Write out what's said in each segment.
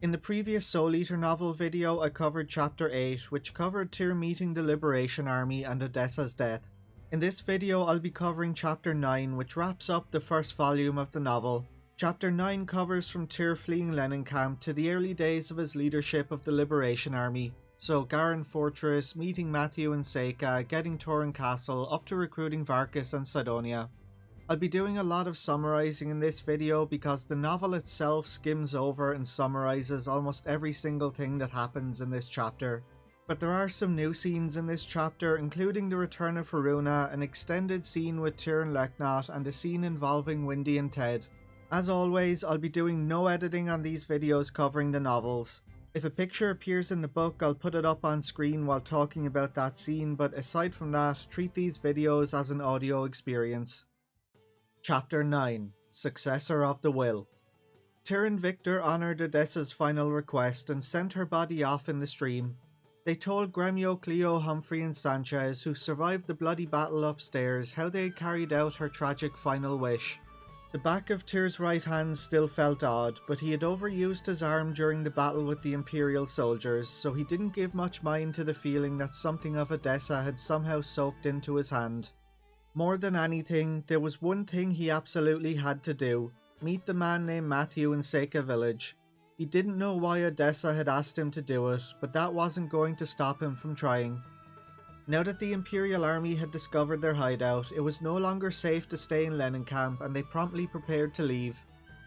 In the previous Soul Eater novel video, I covered Chapter 8, which covered Tir meeting the Liberation Army and Odessa's death. In this video, I'll be covering Chapter 9, which wraps up the first volume of the novel. Chapter 9 covers from Tir fleeing Lenin camp to the early days of his leadership of the Liberation Army. So Garen Fortress, meeting Mathiu and Seika, getting Torin Castle, up to recruiting Varkas and Sidonia. I'll be doing a lot of summarizing in this video because the novel itself skims over and summarizes almost every single thing that happens in this chapter. But there are some new scenes in this chapter, including the return of Haruna, an extended scene with Tir and Leknot, and a scene involving Windy and Ted. As always, I'll be doing no editing on these videos covering the novels. If a picture appears in the book, I'll put it up on screen while talking about that scene, but aside from that, treat these videos as an audio experience. Chapter 9 Successor of the Will. Tir and Victor honoured Odessa's final request and sent her body off in the stream. They told Gremio, Cleo, Humphrey and Sanchez, who survived the bloody battle upstairs, how they had carried out her tragic final wish. The back of Tir's right hand still felt odd, but he had overused his arm during the battle with the Imperial soldiers, so he didn't give much mind to the feeling that something of Odessa had somehow soaked into his hand. More than anything, there was one thing he absolutely had to do: meet the man named Mathiu in Seika village. He didn't know why Odessa had asked him to do it, but that wasn't going to stop him from trying. Now that the Imperial Army had discovered their hideout, it was no longer safe to stay in Lenin camp, and they promptly prepared to leave.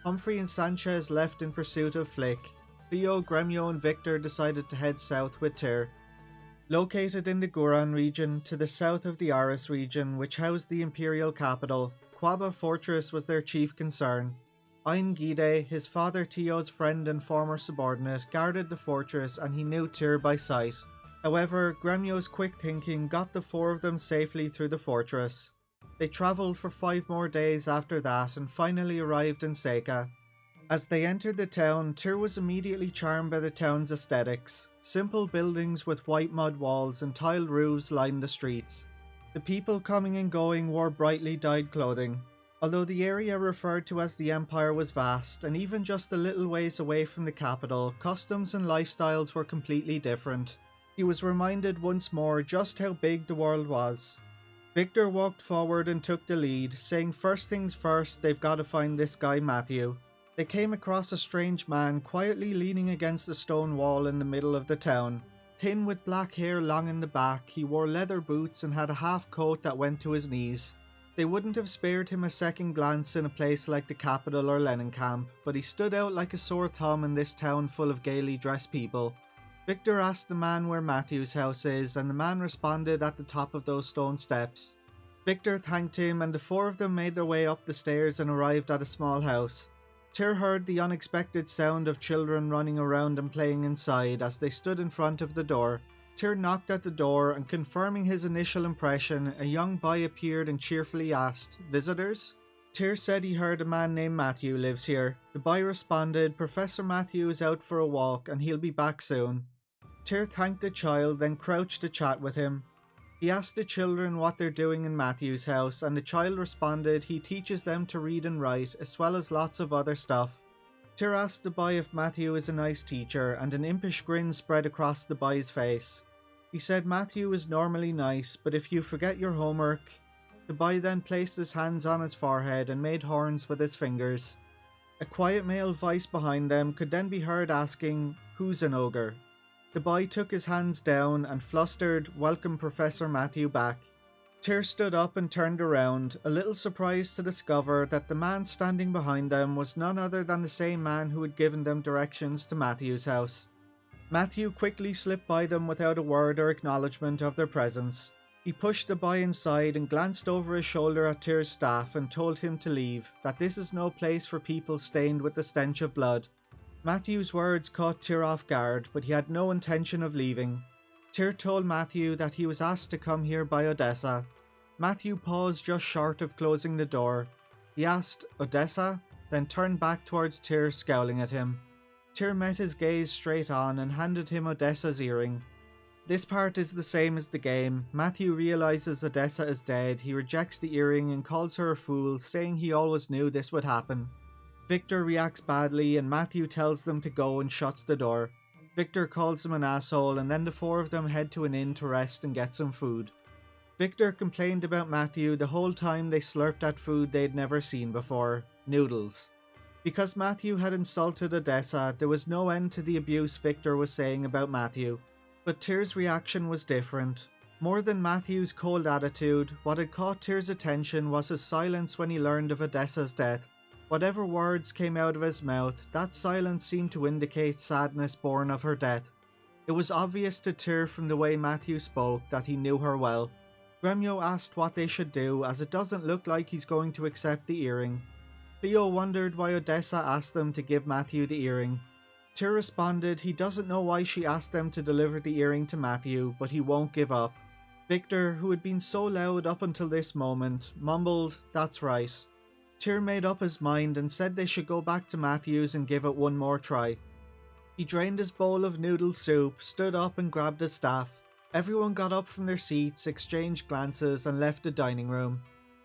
Humphrey and Sanchez left in pursuit of Flick. Cleo, Gremio and Victor decided to head south with Tir. Located in the Guran region, to the south of the Aris region, which housed the Imperial capital, Quaba Fortress was their chief concern. Ein Gide, his father Tio's friend and former subordinate, guarded the fortress, and he knew Tir by sight. However, Gremio's quick thinking got the four of them safely through the fortress. They travelled for 5 more days after that and finally arrived in Seika. As they entered the town, Tir was immediately charmed by the town's aesthetics. Simple buildings with white mud walls and tiled roofs lined the streets. The people coming and going wore brightly dyed clothing. Although the area referred to as the Empire was vast, and even just a little ways away from the capital, customs and lifestyles were completely different. He was reminded once more just how big the world was. Victor walked forward and took the lead, saying first things first, they've got to find this guy Mathiu. They came across a strange man quietly leaning against a stone wall in the middle of the town. Thin with black hair long in the back, he wore leather boots and had a half coat that went to his knees. They wouldn't have spared him a second glance in a place like the capital or Lenin camp, but he stood out like a sore thumb in this town full of gaily dressed people. Victor asked the man where Mathiu's house is, and the man responded at the top of those stone steps. Victor thanked him, and the four of them made their way up the stairs and arrived at a small house. Tir heard the unexpected sound of children running around and playing inside as they stood in front of the door. Tir knocked at the door, and confirming his initial impression, a young boy appeared and cheerfully asked, "Visitors?" Tir said he heard a man named Mathiu lives here. The boy responded, "Professor Mathiu is out for a walk and he'll be back soon." Tir thanked the child, then crouched to chat with him. He asked the children what they're doing in Mathiu's house, and the child responded he teaches them to read and write, as well as lots of other stuff. Tir asked the boy if Mathiu is a nice teacher, and an impish grin spread across the boy's face. He said Mathiu is normally nice, but if you forget your homework... The boy then placed his hands on his forehead and made horns with his fingers. A quiet male voice behind them could then be heard asking, "Who's an ogre?" The boy took his hands down and flustered, "Welcome Professor Mathiu back." Tir stood up and turned around, a little surprised to discover that the man standing behind them was none other than the same man who had given them directions to Mathiu's house. Mathiu quickly slipped by them without a word or acknowledgement of their presence. He pushed the boy inside and glanced over his shoulder at Tir's staff and told him to leave, that this is no place for people stained with the stench of blood. Mathiu's words caught Tir off guard, but he had no intention of leaving. Tir told Mathiu that he was asked to come here by Odessa. Mathiu paused just short of closing the door. He asked, "Odessa?" then turned back towards Tir, scowling at him. Tir met his gaze straight on and handed him Odessa's earring. This part is the same as the game. Mathiu realizes Odessa is dead, he rejects the earring and calls her a fool, saying he always knew this would happen. Victor reacts badly and Mathiu tells them to go and shuts the door. Victor calls him an asshole and then the four of them head to an inn to rest and get some food. Victor complained about Mathiu the whole time they slurped at food they'd never seen before, noodles. Because Mathiu had insulted Odessa, there was no end to the abuse Victor was saying about Mathiu. But Tir's reaction was different. More than Mathiu's cold attitude, what had caught Tir's attention was his silence when he learned of Odessa's death. Whatever words came out of his mouth, that silence seemed to indicate sadness born of her death. It was obvious to Tir from the way Mathiu spoke that he knew her well. Gremio asked what they should do, as it doesn't look like he's going to accept the earring. Cleo wondered why Odessa asked them to give Mathiu the earring. Tir responded he doesn't know why she asked them to deliver the earring to Mathiu, but he won't give up. Victor, who had been so loud up until this moment, mumbled, "That's right." Tir made up his mind and said they should go back to Mathiu's and give it one more try. He drained his bowl of noodle soup, stood up and grabbed his staff. Everyone got up from their seats, exchanged glances and left the dining room.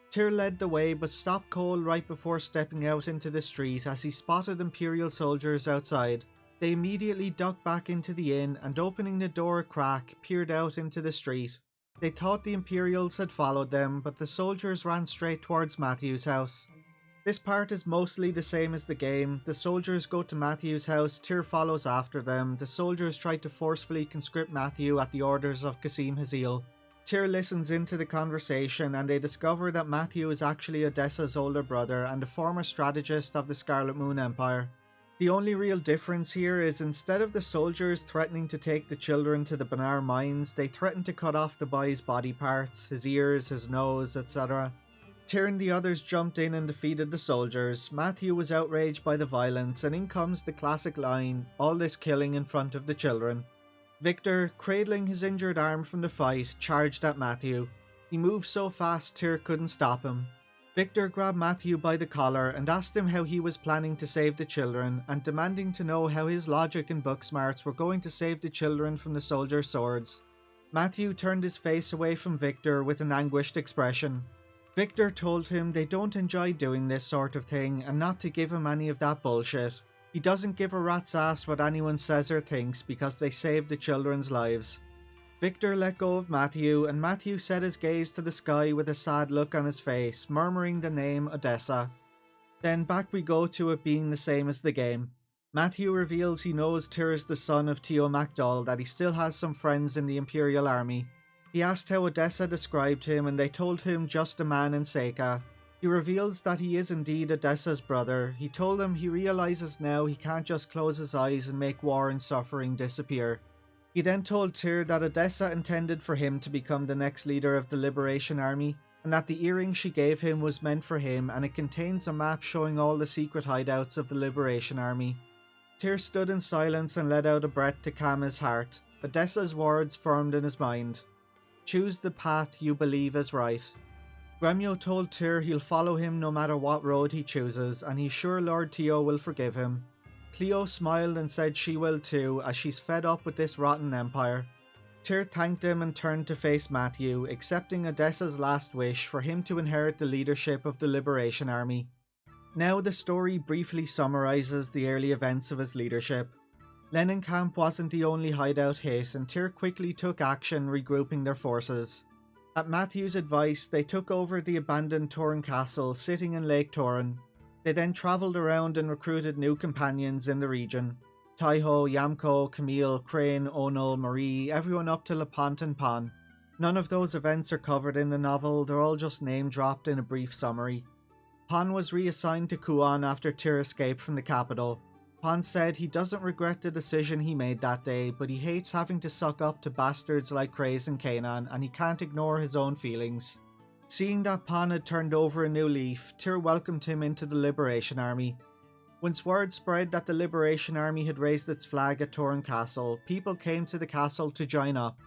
Tir led the way but stopped cold right before stepping out into the street as he spotted Imperial soldiers outside. They immediately ducked back into the inn and, opening the door a crack, peered out into the street. They thought the Imperials had followed them, but the soldiers ran straight towards Mathiu's house. This part is mostly the same as the game. The soldiers go to Mathiu's house, Tir follows after them. The soldiers try to forcefully conscript Mathiu at the orders of Qasim Hazil. Tir listens into the conversation and they discover that Mathiu is actually Odessa's older brother and a former strategist of the Scarlet Moon Empire. The only real difference here is instead of the soldiers threatening to take the children to the Banar mines, they threaten to cut off the boy's body parts, his ears, his nose, etc. Tir and the others jumped in and defeated the soldiers. Mathiu was outraged by the violence and in comes the classic line, "All this killing in front of the children." Victor, cradling his injured arm from the fight, charged at Mathiu. He moved so fast Tir couldn't stop him. Victor grabbed Mathiu by the collar and asked him how he was planning to save the children and demanding to know how his logic and book smarts were going to save the children from the soldiers' swords. Mathiu turned his face away from Victor with an anguished expression. Victor told him they don't enjoy doing this sort of thing and not to give him any of that bullshit. He doesn't give a rat's ass what anyone says or thinks because they saved the children's lives. Victor let go of Mathiu and Mathiu set his gaze to the sky with a sad look on his face, murmuring the name Odessa. Then back we go to it being the same as the game. Mathiu reveals he knows Tir is the son of Tir McDohl, that he still has some friends in the Imperial Army. He asked how Odessa described him and they told him just a man in Seika. He reveals that he is indeed Odessa's brother. He told them he realizes now he can't just close his eyes and make war and suffering disappear. He then told Tir that Odessa intended for him to become the next leader of the Liberation Army and that the earring she gave him was meant for him and it contains a map showing all the secret hideouts of the Liberation Army. Tir stood in silence and let out a breath to calm his heart. Odessa's words formed in his mind. "Choose the path you believe is right." Gremio told Tir he'll follow him no matter what road he chooses, and he's sure Lord Tio will forgive him. Cleo smiled and said she will too, as she's fed up with this rotten empire. Tir thanked him and turned to face Mathiu, accepting Odessa's last wish for him to inherit the leadership of the Liberation Army. Now the story briefly summarizes the early events of his leadership. Lenin Camp wasn't the only hideout hit, and Tir quickly took action, regrouping their forces. At Mathiu's advice, they took over the abandoned Torin Castle sitting in Lake Torin. They then travelled around and recruited new companions in the region. Taiho, Yamko, Camille, Crane, Onul, Marie, everyone up to Lepant and Pan. None of those events are covered in the novel, they're all just name dropped in a brief summary. Pan was reassigned to Kuan after Tir escaped from the capital. Pan said he doesn't regret the decision he made that day, but he hates having to suck up to bastards like Kraze and Kanan, and he can't ignore his own feelings. Seeing that Pan had turned over a new leaf, Tir welcomed him into the Liberation Army. Once word spread that the Liberation Army had raised its flag at Torin Castle, people came to the castle to join up.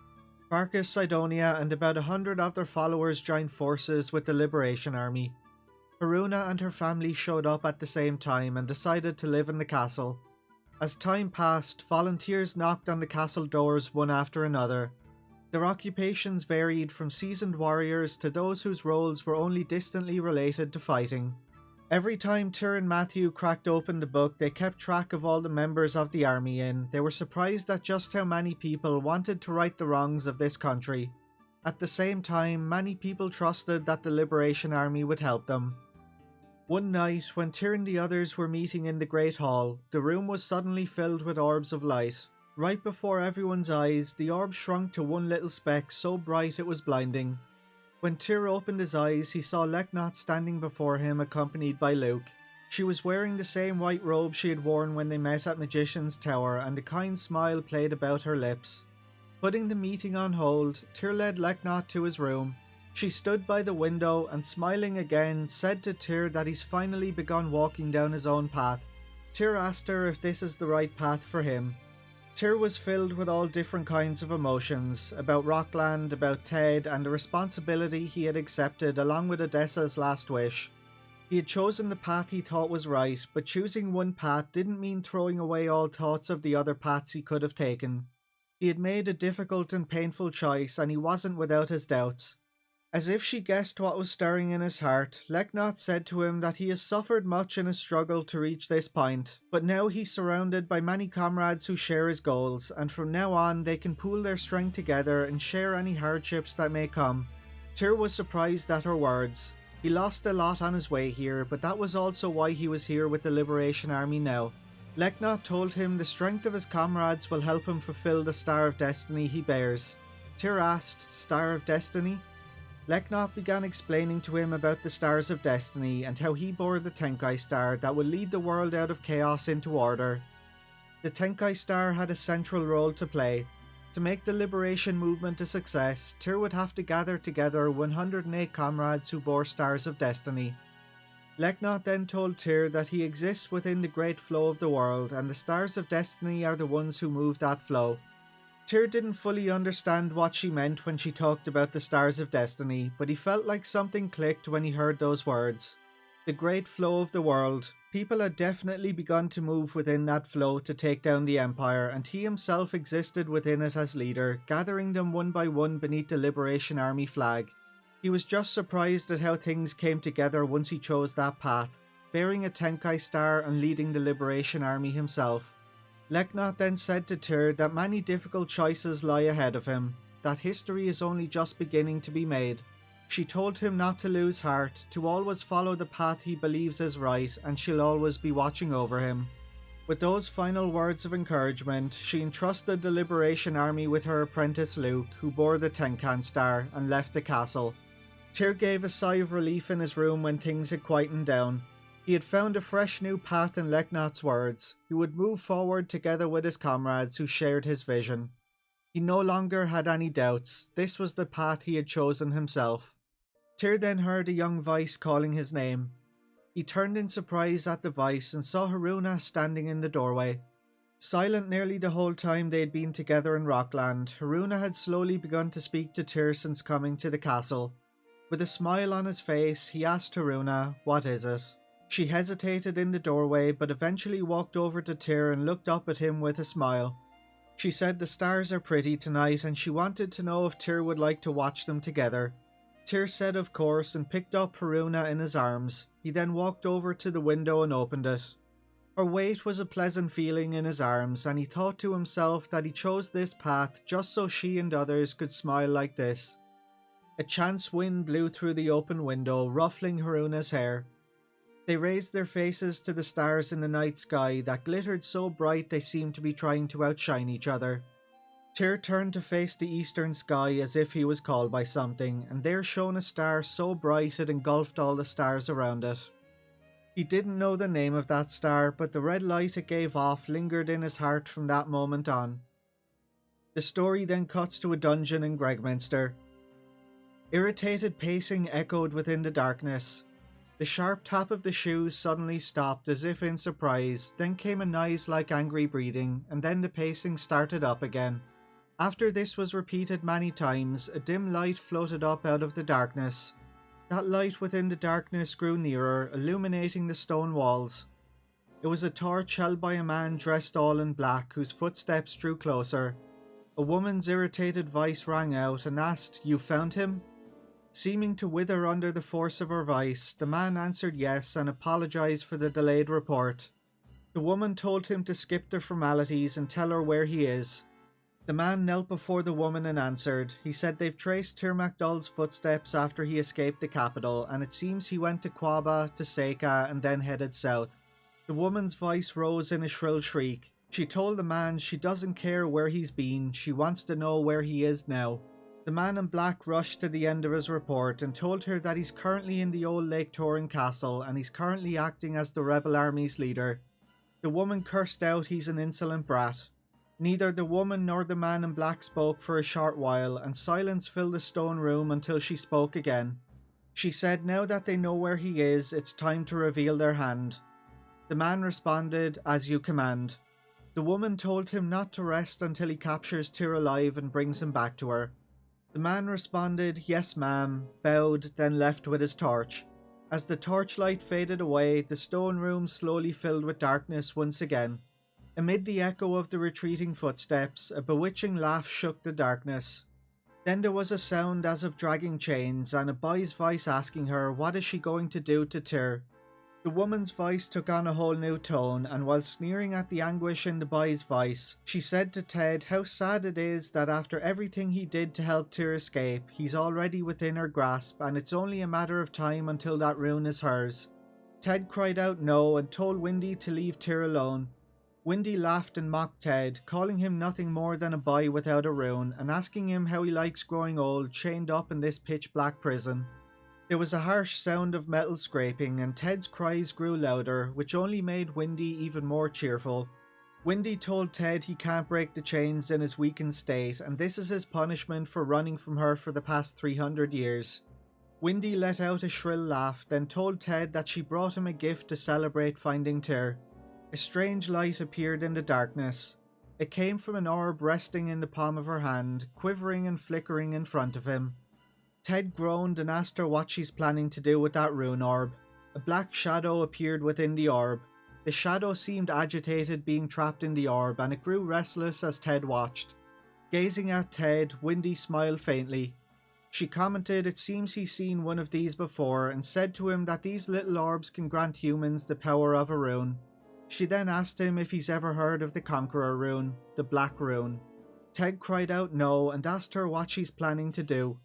Barcus, Sidonia, and about 100 of their followers joined forces with the Liberation Army. Haruna and her family showed up at the same time and decided to live in the castle. As time passed, volunteers knocked on the castle doors one after another. Their occupations varied from seasoned warriors to those whose roles were only distantly related to fighting. Every time Tir and Mathiu cracked open the book, they kept track of all the members of the army in. They were surprised at just how many people wanted to right the wrongs of this country. At the same time, many people trusted that the Liberation Army would help them. One night, when Tir and the others were meeting in the Great Hall, the room was suddenly filled with orbs of light. Right before everyone's eyes, the orb shrunk to one little speck so bright it was blinding. When Tir opened his eyes, he saw Leknath standing before him, accompanied by Luke. She was wearing the same white robe she had worn when they met at Magician's Tower, and a kind smile played about her lips. Putting the meeting on hold, Tir led Leknath to his room. She stood by the window and, smiling again, said to Tir that he's finally begun walking down his own path. Tir asked her if this is the right path for him. Tir was filled with all different kinds of emotions, about Rockland, about Ted, and the responsibility he had accepted along with Odessa's last wish. He had chosen the path he thought was right, but choosing one path didn't mean throwing away all thoughts of the other paths he could have taken. He had made a difficult and painful choice, and he wasn't without his doubts. As if she guessed what was stirring in his heart, Leknath said to him that he has suffered much in his struggle to reach this point, but now he's surrounded by many comrades who share his goals, and from now on they can pool their strength together and share any hardships that may come. Tir was surprised at her words. He lost a lot on his way here, but that was also why he was here with the Liberation Army now. Leknath told him the strength of his comrades will help him fulfill the Star of Destiny he bears. Tir asked, "Star of Destiny?" Leknath began explaining to him about the Stars of Destiny and how he bore the Tenkai Star that would lead the world out of chaos into order. The Tenkai Star had a central role to play. To make the liberation movement a success, Tir would have to gather together 108 comrades who bore Stars of Destiny. Leknath then told Tir that he exists within the great flow of the world, and the Stars of Destiny are the ones who move that flow. Tir didn't fully understand what she meant when she talked about the Stars of Destiny, but he felt like something clicked when he heard those words. The great flow of the world. People had definitely begun to move within that flow to take down the Empire, and he himself existed within it as leader, gathering them one by one beneath the Liberation Army flag. He was just surprised at how things came together once he chose that path, bearing a Tenkai Star and leading the Liberation Army himself. Leknath then said to Tir that many difficult choices lie ahead of him, that history is only just beginning to be made. She told him not to lose heart, to always follow the path he believes is right, and she'll always be watching over him. With those final words of encouragement, she entrusted the Liberation Army with her apprentice Luke, who bore the Tenkan Star, and left the castle. Tir gave a sigh of relief in his room when things had quietened down. He had found a fresh new path in Leknath's words. He would move forward together with his comrades who shared his vision. He no longer had any doubts. This was the path he had chosen himself. Tir then heard a young voice calling his name. He turned in surprise at the voice and saw Haruna standing in the doorway. Silent nearly the whole time they had been together in Rockland, Haruna had slowly begun to speak to Tir since coming to the castle. With a smile on his face, he asked Haruna, "What is it?" She hesitated in the doorway, but eventually walked over to Tir and looked up at him with a smile. She said the stars are pretty tonight, and she wanted to know if Tir would like to watch them together. Tir said of course and picked up Haruna in his arms. He then walked over to the window and opened it. Her weight was a pleasant feeling in his arms, and he thought to himself that he chose this path just so she and others could smile like this. A chance wind blew through the open window, ruffling Haruna's hair. They raised their faces to the stars in the night sky that glittered so bright they seemed to be trying to outshine each other. Tir turned to face the eastern sky as if he was called by something, and there shone a star so bright it engulfed all the stars around it. He didn't know the name of that star, but the red light it gave off lingered in his heart from that moment on. The story then cuts to a dungeon in Gregminster. Irritated pacing echoed within the darkness. The sharp tap of the shoes suddenly stopped as if in surprise, then came a noise like angry breathing, and then the pacing started up again. After this was repeated many times, a dim light floated up out of the darkness. That light within the darkness grew nearer, illuminating the stone walls. It was a torch held by a man dressed all in black, whose footsteps drew closer. A woman's irritated voice rang out and asked, "You found him?" Seeming to wither under the force of her vice, the man answered yes and apologized for the delayed report. The woman told him to skip the formalities and tell her where he is. The man knelt before the woman and answered. He said they've traced Tir McDohl's footsteps after he escaped the capital, and it seems he went to Quaba, to Seika, and then headed south. The woman's voice rose in a shrill shriek. She told the man she doesn't care where he's been, she wants to know where he is now. The man in black rushed to the end of his report and told her that he's currently in the old Lake Torin castle and he's currently acting as the rebel army's leader. The woman cursed out he's an insolent brat. Neither the woman nor the man in black spoke for a short while, and silence filled the stone room until she spoke again. She said now that they know where he is, it's time to reveal their hand. The man responded, "As you command." The woman told him not to rest until he captures Tir alive and brings him back to her. The man responded, "Yes, ma'am," bowed, then left with his torch. As the torchlight faded away, the stone room slowly filled with darkness once again. Amid the echo of the retreating footsteps, a bewitching laugh shook the darkness. Then there was a sound as of dragging chains, and a boy's voice asking her what is she going to do to Tir. The woman's voice took on a whole new tone, and while sneering at the anguish in the boy's voice, she said to Ted how sad it is that after everything he did to help Tir escape, he's already within her grasp and it's only a matter of time until that rune is hers. Ted cried out no and told Windy to leave Tir alone. Windy laughed and mocked Ted, calling him nothing more than a boy without a rune and asking him how he likes growing old chained up in this pitch-black prison. There was a harsh sound of metal scraping and Ted's cries grew louder, which only made Windy even more cheerful. Windy told Ted he can't break the chains in his weakened state and this is his punishment for running from her for the past 300 years. Windy let out a shrill laugh, then told Ted that she brought him a gift to celebrate finding Tir. A strange light appeared in the darkness. It came from an orb resting in the palm of her hand, quivering and flickering in front of him. Ted groaned and asked her what she's planning to do with that rune orb. A black shadow appeared within the orb. The shadow seemed agitated being trapped in the orb, and it grew restless as Ted watched. Gazing at Ted, Windy smiled faintly. She commented it seems he's seen one of these before, and said to him that these little orbs can grant humans the power of a rune. She then asked him if he's ever heard of the Conqueror rune, the Black Rune. Ted cried out no and asked her what she's planning to do.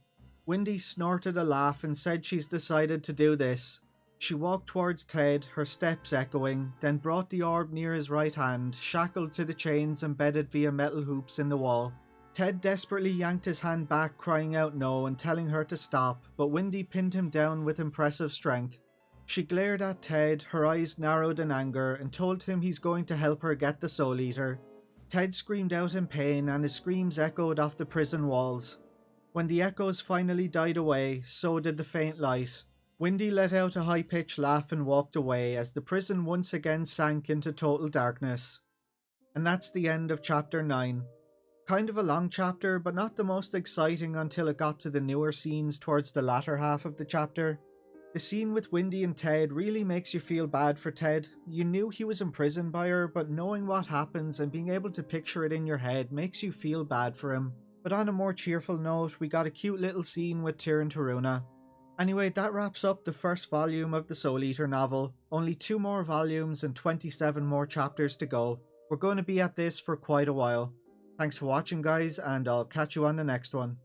Windy snorted a laugh and said she's decided to do this. She walked towards Ted, her steps echoing, then brought the orb near his right hand, shackled to the chains embedded via metal hoops in the wall. Ted desperately yanked his hand back, crying out no and telling her to stop, but Windy pinned him down with impressive strength. She glared at Ted, her eyes narrowed in anger, and told him he's going to help her get the Soul Eater. Ted screamed out in pain and his screams echoed off the prison walls. When the echoes finally died away, so did the faint light. Windy let out a high-pitched laugh and walked away as the prison once again sank into total darkness. And that's the end of chapter 9. Kind of a long chapter, but not the most exciting until it got to the newer scenes towards the latter half of the chapter. The scene with Windy and Ted really makes you feel bad for Ted. You knew he was imprisoned by her, but knowing what happens and being able to picture it in your head makes you feel bad for him. But on a more cheerful note, we got a cute little scene with Tir and Taruna. Anyway, that wraps up the first volume of the Soul Eater novel. Only 2 more volumes and 27 more chapters to go. We're going to be at this for quite a while. Thanks for watching guys, and I'll catch you on the next one.